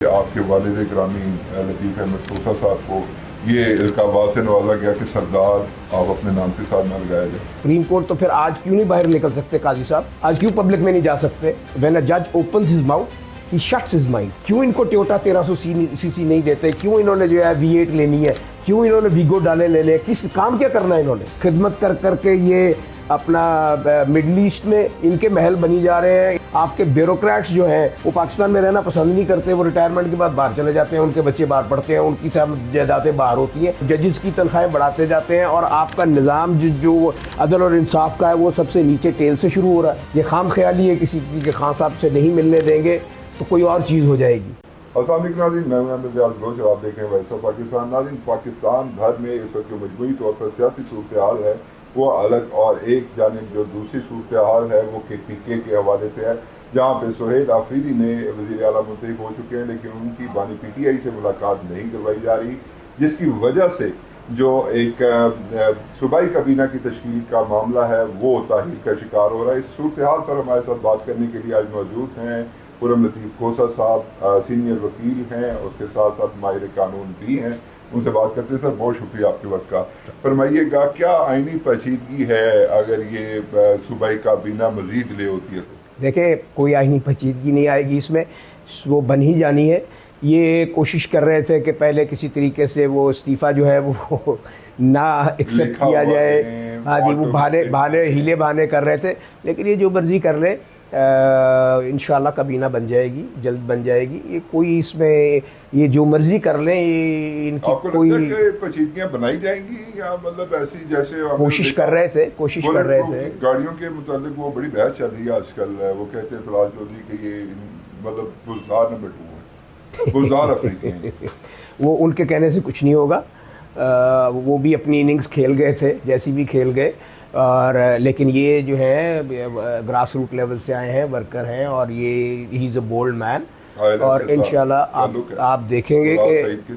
आपके वालिद ग्रामी लतीफ़ अहमद खोसा साहब को ये इल्काबाज से नवाजा गया कि सरदार आप अपने नाम के साथ न लगाया जाए। सुप्रीम कोर्ट तो फिर आज क्यों नहीं बाहर निकल सकते काजी साहब? आज क्यों पब्लिक में नहीं जा सकते? व्हेन अ जज ओपन्स हिज माउथ ही शट्स हिज माइंड। क्यों इनको टोयोटा 1300 सीसी नहीं देते? क्यों इन्होंने जो है V8 लेनी है? क्यों इन्होंने वीगो डाले लेने? किस काम क्या करना है इन्होंने? खिदमत कर करके ये अपना मिडल ईस्ट में इनके महल बनी जा रहे हैं। आपके ब्यूरोक्रेट्स जो हैं वो पाकिस्तान में रहना पसंद नहीं करते, वो रिटायरमेंट के बाद बाहर चले जाते हैं, उनके बच्चे बाहर पढ़ते हैं, उनकी सब जायदादें बाहर होती हैं, जजेस की तनख्वाहें बढ़ाते जाते हैं और आपका निज़ाम जो अदल और इंसाफ का है वो सबसे नीचे टेल से शुरू हो रहा है। ये खाम ख्याली है किसी की कि खान साहब से नहीं मिलने देंगे तो कोई और चीज़ हो जाएगी। अस्सलाम वालेकुम नाज़रीन, मैं हूं अहमद रियाज बलोच और आप देख रहे हैं वॉइस ऑफ पाकिस्तान। नाज़रीन, पाकिस्तान भर में इस वक्त जो मजमूई तौर पर सियासी सूरत हाल है वो अलग, और एक जानिब जो दूसरी सूरत हाल है वो KPK के हवाले से है, जहाँ पे सुहेल आफरीदी ने वज़ीर आला मुंतखब हो चुके हैं, लेकिन उनकी बानी PTI से मुलाकात नहीं करवाई जा रही, जिसकी वजह से जो एक सूबाई काबीना की तश्कील का मामला है वो ताहीर का शिकार हो रहा है। इस सूरत हाल पर हमारे साथ बात करने के लिए आज मौजूद हैं खुर्रम लतीफ़ खोसा साहब, सीनियर वकील हैं, उसके साथ साथ माहिर कानून भी हैं। उनसे बात करते हैं। सर, बहुत शुक्रिया आपके वक्त का। फरमाइएगा, क्या आईनी पेचीदगी है अगर ये सूबाई काबीना मजीद डिले होती है तो? देखिए, कोई आईनी पेचीदगी नहीं आएगी इसमें, वो बन ही जानी है। ये कोशिश कर रहे थे कि पहले किसी तरीके से वो इस्तीफ़ा जो है वो ना एक्सेप्ट किया जाए। हाँ जी, वो बहाने हीले बहाने कर रहे थे, लेकिन ये जो मर्जी कर ले इंशाल्लाह काबीना बन जाएगी, जल्द बन जाएगी। ये कोई इसमें ये जो मर्जी कर लें, ये इनकी आपको कोई पेचीदगियां बनाई जाएंगी या मतलब ऐसी जैसे कोशिश कर रहे थे गाड़ियों के मुतालिक वो बड़ी बहस चल रही है आजकल। वो कहते हैं फिलहाल चौधरी कि ये मतलब बुज़दार नंबर 2 है, बुज़दार अफ्रीकी हैं। वो उनके कहने से कुछ नहीं होगा। वो भी अपनी इनिंग्स खेल गए थे जैसी भी खेल गए, और लेकिन ये जो है ग्रास रूट लेवल से आए हैं, वर्कर हैं, और ये ही इज़ अ बोल्ड मैन। और इंशाल्लाह आप देखेंगे कि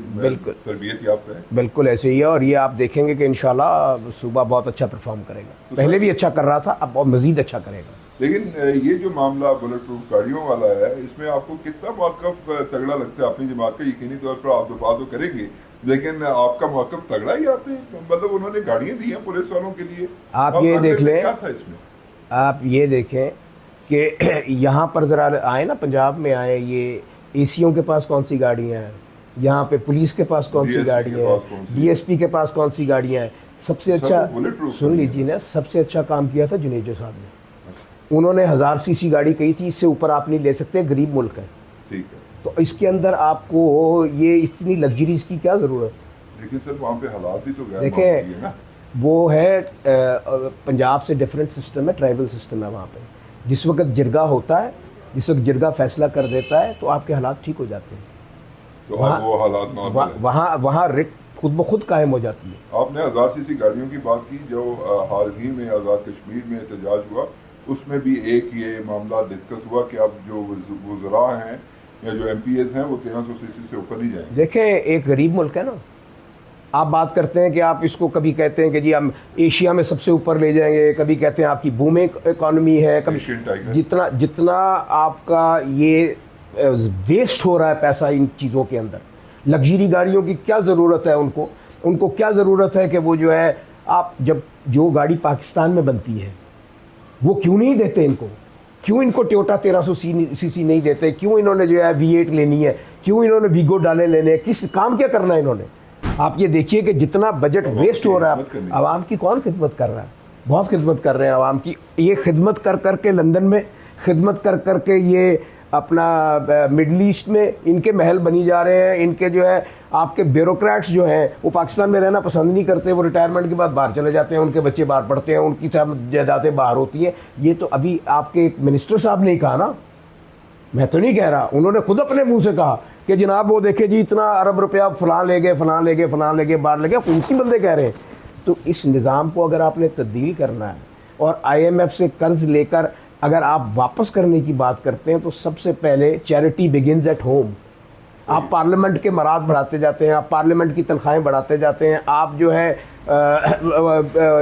बिल्कुल ऐसे ही है, और ये आप देखेंगे कि इंशाल्लाह सूबा बहुत अच्छा परफॉर्म करेगा। पहले भी अच्छा कर रहा था, अब और मज़ीद अच्छा करेगा। लेकिन ये जो मामला बुलेट प्रूफ गाड़ियों वाला है, इसमें आपको कितना मौक़िफ़ तगड़ा लगता है अपनी जमात का? यकीनी तौर पर आप दफा तो करेंगे, लेकिन आपका मौक़िफ़ तगड़ा ही आते हैं, मतलब उन्होंने गाड़ियाँ दी हैं पुलिस वालों के लिए। आप ये देख लें, क्या था इसमें? आप ये देखें कि यहाँ पर ज़रा आए ना, पंजाब में आए, ये ACO के पास कौन सी गाड़ियाँ हैं, यहाँ पे पुलिस के पास कौन सी गाड़ियाँ हैं, DSP के पास कौन सी गाड़ियाँ हैं। सबसे अच्छा सुन लीजिए ना, सबसे अच्छा काम किया था जुनेजो साहब ने। उन्होंने 1000 सीसी गाड़ी कही थी, इससे ऊपर आप नहीं ले सकते, गरीब मुल्क है। ठीक है, तो इसके अंदर आपको ये इतनी लग्जरीज की क्या ज़रूरत? लेकिन सर वहाँ पे हालात भी तो गैर देखें, ना? वो है पंजाब से डिफरेंट सिस्टम है, ट्राइबल सिस्टम है वहाँ पे। जिस वक्त जिरगा होता है, जिस वक्त जिरगा फैसला कर देता है तो आपके हालात ठीक हो जाते हैं। तो वो हालात वहाँ रिट खुद ब खुद कायम हो जाती है। आपने 1000 सीसी गाड़ियों की बात की, जो हाल ही में आज़ाद कश्मीर में एहतजाज हुआ, उसमें भी एक ये मामला डिस्कस हुआ कि अब जो वज़रा हैं या जो MPs हैं वो 1300 सीसी से ऊपर नहीं जाएंगे। देखें, एक गरीब मुल्क है ना, आप बात करते हैं कि आप इसको कभी कहते हैं कि जी हम एशिया में सबसे ऊपर ले जाएंगे, कभी कहते हैं आपकी बूमिंग इकॉनमी है, कभी जितना आपका ये वेस्ट हो रहा है पैसा इन चीज़ों के अंदर। लग्जरी गाड़ियों की क्या ज़रूरत है उनको क्या ज़रूरत है कि वो जो है, आप जब जो गाड़ी पाकिस्तान में बनती है वो क्यों नहीं देते इनको? क्यों इनको टोयोटा 1300 सीसी नहीं देते? क्यों इन्होंने जो है V8 लेनी है? क्यों इन्होंने वीगो डाले लेने हैं? किस काम क्या करना है इन्होंने? आप ये देखिए कि जितना बजट वेस्ट हो रहा है, आवाम की कौन खिदमत कर रहा है? बहुत खिदमत कर रहे हैं आवाम की। ये खिदमत कर कर के लंदन में, खिदमत कर कर के ये अपना मिडल ईस्ट में इनके महल बनी जा रहे हैं। इनके जो है आपके ब्यूरोक्रेट्स जो हैं वो पाकिस्तान में रहना पसंद नहीं करते, वो रिटायरमेंट के बाद बाहर चले जाते हैं, उनके बच्चे बाहर पढ़ते हैं, उनकी सब जायदादें बाहर होती हैं। ये तो अभी आपके एक मिनिस्टर साहब ने ही कहा ना, मैं तो नहीं कह रहा, उन्होंने खुद अपने मुंह से कहा कि जनाब वो देखे जी इतना अरब रुपया फलां ले गए, फलां ले गए, फलां ले गए, बाहर ले गए। उनकी बंदे कह रहे हैं। तो इस निज़ाम को अगर आपने तब्दील करना है और IMF से कर्ज लेकर अगर आप वापस करने की बात करते हैं, तो सबसे पहले चैरिटी बिगिंस एट होम। आप पार्लियामेंट के मराद बढ़ाते जाते हैं, आप पार्लियामेंट की तनख्वाहें बढ़ाते जाते हैं, आप जो है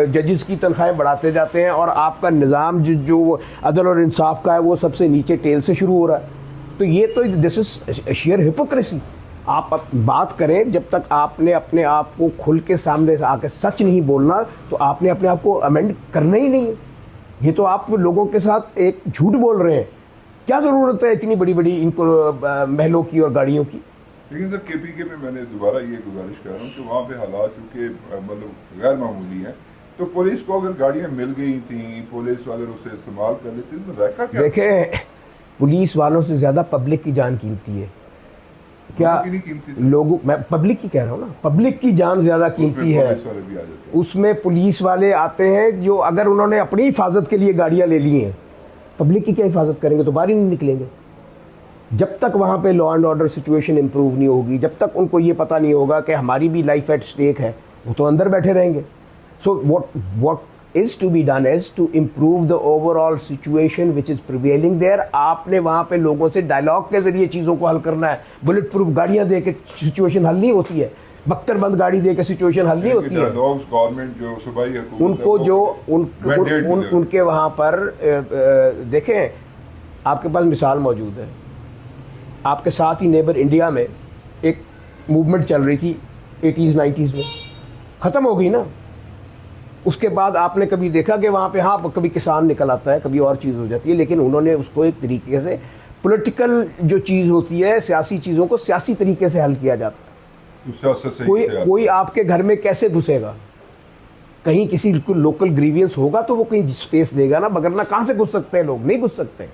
जजेस की तनख्वाहें बढ़ाते जाते हैं, और आपका निज़ाम जो अदल और इंसाफ का है वो सबसे नीचे टेल से शुरू हो रहा है। तो ये तो दिस इज शेयर हिपोक्रेसी। आप बात करें, जब तक आपने अपने आप को खुल के सामने से आके सच नहीं बोलना, तो आपने अपने आप को अमेंड करना ही नहीं है। ये तो आप लोगों के साथ एक झूठ बोल रहे हैं। क्या ज़रूरत है इतनी बड़ी बड़ी इनको महलों की और गाड़ियों की? लेकिन सर केपीके में मैंने दोबारा ये गुजारिश कर रहा हूँ कि वहाँ पे हालात चूँकि मतलब गैर मामूली हैं, तो पुलिस को अगर गाड़ियाँ मिल गई थी, पुलिस अगर उसे इस्तेमाल कर लेती तो जायका क्या? देखें, पुलिस वालों से ज़्यादा पब्लिक की जान कीमती है। क्या लोगों, मैं पब्लिक की कह रहा हूँ ना, पब्लिक की जान ज़्यादा कीमती है। उसमें पुलिस वाले आते हैं जो अगर उन्होंने अपनी हिफाजत के लिए गाड़ियाँ ले ली हैं, पब्लिक की क्या हिफाजत करेंगे? तो बाहर ही नहीं निकलेंगे। जब तक वहाँ पे law and order situation improve नहीं होगी, जब तक उनको ये पता नहीं होगा कि हमारी भी लाइफ एट स्टेक है, वो तो अंदर बैठे रहेंगे। So what is to be done is to improve the overall situation which is prevailing there. आपने वहाँ पे लोगों से डायलॉग के ज़रिए चीज़ों को हल करना है। बुलेट प्रूफ गाड़ियाँ दे के सिचुएशन हल नहीं होती है, बख्तरबंद गाड़ी दे के सिचुएशन हल नहीं होती है। गवर्नमेंट जो सूबाई उनको जो उनके वहाँ पर देखें, आपके पास मिसाल मौजूद है। आपके साथ ही नेबर इंडिया में एक मूवमेंट चल रही थी 80s 90s में, ख़त्म हो गई ना। उसके बाद आपने कभी देखा कि वहाँ पे हाँ कभी किसान निकल आता है, कभी और चीज़ हो जाती है, लेकिन उन्होंने उसको एक तरीके से पॉलिटिकल जो चीज़ होती है, सियासी चीज़ों को सियासी तरीके से हल किया जाता है। कोई आपके घर में कैसे घुसेगा? कहीं किसी को लोकल ग्रीवियंस होगा तो वो कहीं स्पेस देगा ना, मगर ना कहाँ से घुस सकते हैं लोग? नहीं घुस सकते।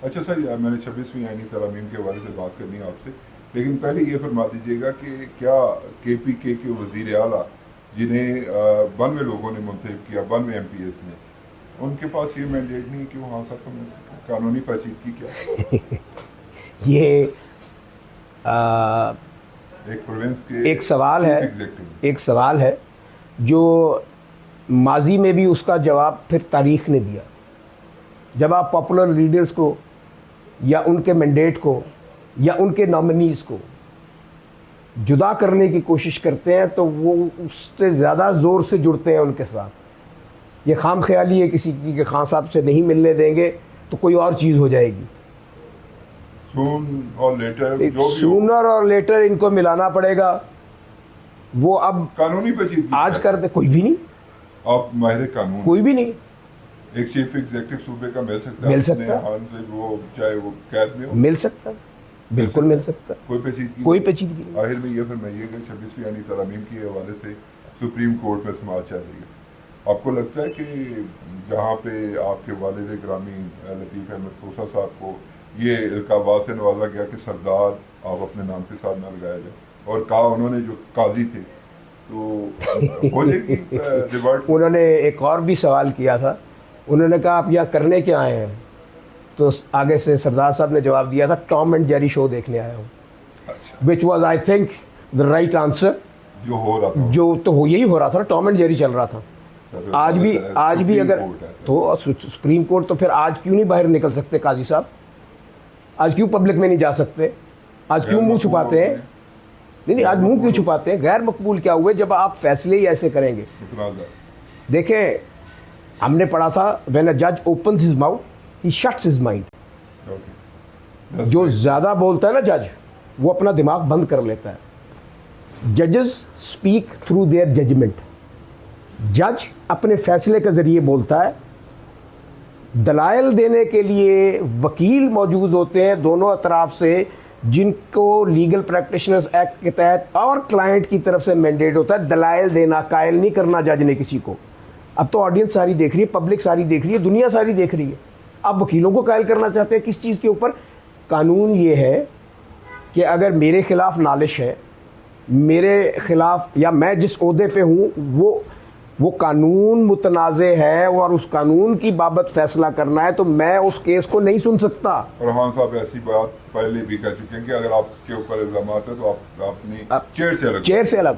अच्छा सर, मैंने 26वीं आईनी तरमीम के हवाले से बात करनी है आपसे, लेकिन पहले ये फरमा दीजिएगा कि क्या केपीके के वज़ीर आला जिन्हें 92 लोगों ने मुंतखब किया, 92 MPs ने, उनके पास ये मैंडेट नहीं कि वो हासिल कर सकें? कानूनी पेचीदगी क्या? ये एक प्रोविंस के एक सवाल है जो माजी में भी उसका जवाब फिर तारीख ने दिया। जब आप पॉपुलर लीडर्स को या उनके मैंडेट को या उनके नॉमिनीज़ को जुदा करने की कोशिश करते हैं तो वो उससे ज़्यादा ज़ोर से जुड़ते हैं उनके साथ। ये खाम ख्याली है किसी की कि खान साहब से नहीं मिलने देंगे तो कोई और चीज़ हो जाएगी। सूनर और लेटर इनको मिलाना पड़ेगा। वो अब कानूनी पेचीदगी आज कर दे, कोई भी नहीं। आप माहिर कानून, कोई भी नहीं। एक चीफ एग्जीक्यूटिव सूबे का मिल सकता है, वो चाहे वो कैद में हो, मिल सकता है, बिल्कुल मिल सकता है। कोई पेचीदगी आखिर में ये फरमाइएगा 26वीं आईनी तरमीम के हवाले से सुप्रीम कोर्ट में समाज चल रही है। आपको लगता है कि जहाँ पे आपके वालिद ग्रामी लतीफ़ अहमद खोसा साहब को ये इल्काबाज से नवाजा गया कि सरदार आप अपने नाम के साथ न लगाया जाए, और कहा उन्होंने जो काजी थे तो हो जाएगी रिवर्ट? उन्होंने एक और भी सवाल किया था, उन्होंने कहा आप यहाँ करने क्या आए हैं? तो आगे से सरदार साहब ने जवाब दिया था टॉम एंड जेरी शो देखने आया हूँ, which was I think the right answer. जो हो रहा था, जो तो यही हो रहा था, टॉम एंड जेरी चल रहा था। आज भी अगर तो सुप्रीम कोर्ट, तो फिर आज क्यों नहीं बाहर निकल सकते काजी साहब? आज क्यों पब्लिक में नहीं जा सकते? आज क्यों मुंह छुपाते हैं? नहीं, आज मुंह क्यों छुपाते हैं? गैर मकबूल क्या हुए जब आप फैसले ही ऐसे करेंगे? देखें, हमने पढ़ा था व्हेन अ जज ओपन्स हिज माउथ ही शट्स हिज माइंड। जो ज़्यादा बोलता है ना जज, वो अपना दिमाग बंद कर लेता है। जजेस स्पीक थ्रू देयर जजमेंट। जज अपने फैसले के ज़रिए बोलता है। दलाइल देने के लिए वकील मौजूद होते हैं दोनों अतराफ से, जिनको लीगल प्रैक्टिशनर्स एक्ट के तहत और क्लाइंट की तरफ से मैंडेट होता है दलाइल देना, कायल नहीं करना जज ने किसी को। अब तो ऑडियंस सारी देख रही है, पब्लिक सारी देख रही है, दुनिया सारी देख रही है। अब वकीलों को कायल करना चाहते हैं किस चीज़ के ऊपर? कानून ये है कि अगर मेरे खिलाफ नालिश है, मेरे खिलाफ या मैं जिस ओहदे पे हूँ वो कानून मुतनाज़े है और उस कानून की बाबत फैसला करना है, तो मैं उस केस को नहीं सुन सकता। रहमान साहब ऐसी बात पहले भी कह चुके हैं कि अगर आपके ऊपर इल्ज़ाम है तो आप अपनी चेयर से अलग।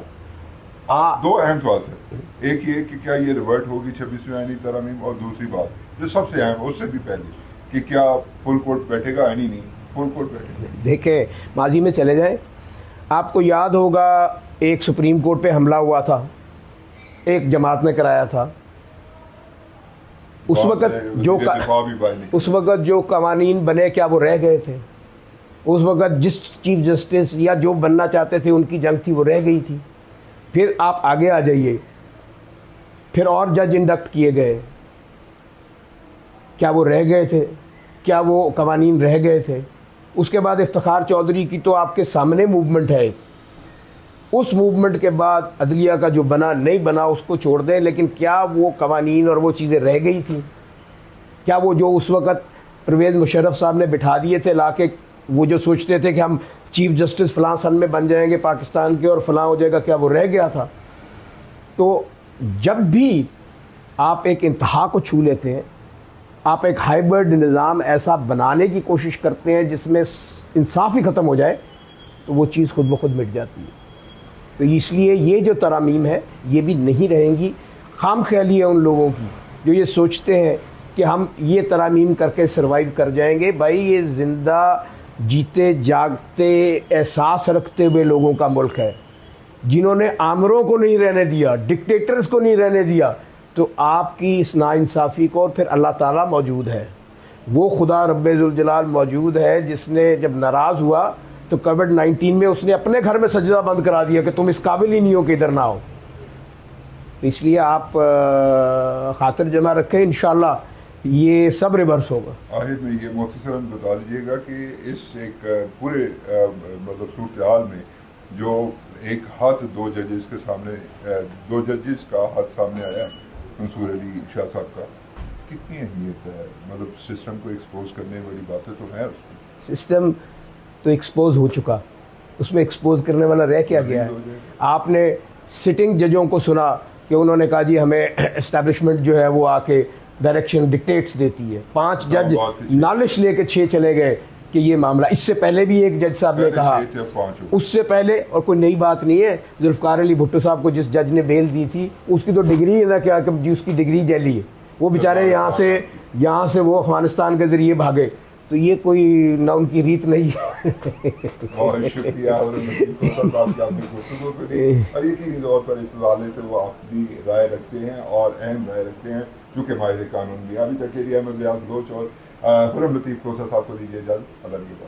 दो अहम सवाल है, एक ये कि क्या ये रिवर्ट होगी 26वीं आईनी तरमीम, और दूसरी बात जो सबसे अहम उससे भी पहले कि क्या फुल कोर्ट बैठेगा? आईनी नहीं, फुल कोर्ट बैठेगा। देखें, माजी में चले जाएं, आपको याद होगा एक सुप्रीम कोर्ट पे हमला हुआ था, एक जमात ने कराया था। उस वक़्त जो कवानीन बने क्या वो रह गए थे? उस वक़्त जिस चीफ जस्टिस या जो बनना चाहते थे उनकी जंग थी वो रह गई थी। फिर आप आगे आ जाइए, फिर और जज इंडक्ट किए गए, क्या वो रह गए थे? क्या वो कवानीन रह गए थे? उसके बाद इफ्तिखार चौधरी की तो आपके सामने मूवमेंट है। उस मूवमेंट के बाद अदलिया का जो बना नहीं बना उसको छोड़ दें, लेकिन क्या वो कवानीन और वो चीज़ें रह गई थी? क्या वो जो उस वक़्त परवेज़ मुशर्रफ साहब ने बिठा दिए थे लाके, वो जो सोचते थे कि हम चीफ जस्टिस फ़लाँ सन में बन जाएंगे पाकिस्तान के और फ़लाँ हो जाएगा, क्या वो रह गया था? तो जब भी आप एक इंतहा को छू लेते हैं, आप एक हाइब्रिड निज़ाम ऐसा बनाने की कोशिश करते हैं जिसमें इंसाफ ही ख़त्म हो जाए, तो वो चीज़ खुद ब खुद मिट जाती है। तो इसलिए ये जो तरामीम है ये भी नहीं रहेंगी। खाम ख्याली है उन लोगों की जो ये सोचते हैं कि हम ये तरामीम करके सर्वाइव कर जाएंगे। भाई ये ज़िंदा जीते जागते एहसास रखते हुए लोगों का मुल्क है, जिन्होंने आमरों को नहीं रहने दिया, डिक्टेटर्स को नहीं रहने दिया। तो आपकी इस नाइंसाफ़ी को फिर अल्लाह ताला मौजूद है, वो खुदा रब्बे जुल जलाल मौजूद है जिसने जब नाराज़ हुआ तो कोविड-19 में उसने अपने घर में सजदा बंद करा दिया कि तुम इस काबिल ही नहीं हो कि इधर ना हो। इसलिए आप खातिर जमा रखें, इंशाअल्लाह ये सब रिवर्स होगा। आखिर में ये मुख्तसरन बता दीजिएगा कि इस एक पूरे मतलब सूरत हाल में जो एक हाथ दो जजेस के सामने, दो जजेस का हाथ सामने आया मंसूर अली शाह साहब का, कितनी अहमियत है? मतलब सिस्टम को एक्सपोज करने वाली बातें तो है उसमें। सिस्टम तो एक्सपोज हो चुका, उसमें एक्सपोज करने वाला रह क्या गया है? आपने सिटिंग जजों को सुना कि उन्होंने कहा जी हमें एस्टैब्लिशमेंट जो है वो आके डायरेक्शन डिक्टेट्स देती है। 5 जज नालिश लेके 6 चले गए कि ये मामला। इससे पहले भी एक जज साहब ने कहा, उससे पहले, और कोई नई बात नहीं है। जुल्फ़िकार अली भुट्टो साहब को जिस जज ने बेल दी थी उसकी तो डिग्री है ना, क्या जी उसकी डिग्री जली है, वो बेचारे यहाँ से वो अफगानिस्तान के ज़रिए भागे। तो ये कोई ना उनकी रीत नहीं है। बहुत शुक्रिया और यकीनी तौर पर इस हवाले से वो अपनी राय रखते हैं और अहम राय रखते हैं, चूँकि माहिर कानून भी। अभी तक के लिए अहमद रियाज बलोच और खुर्रम लतीफ़ कोसा साहब को दीजिए इजाज़त। अल्लाह की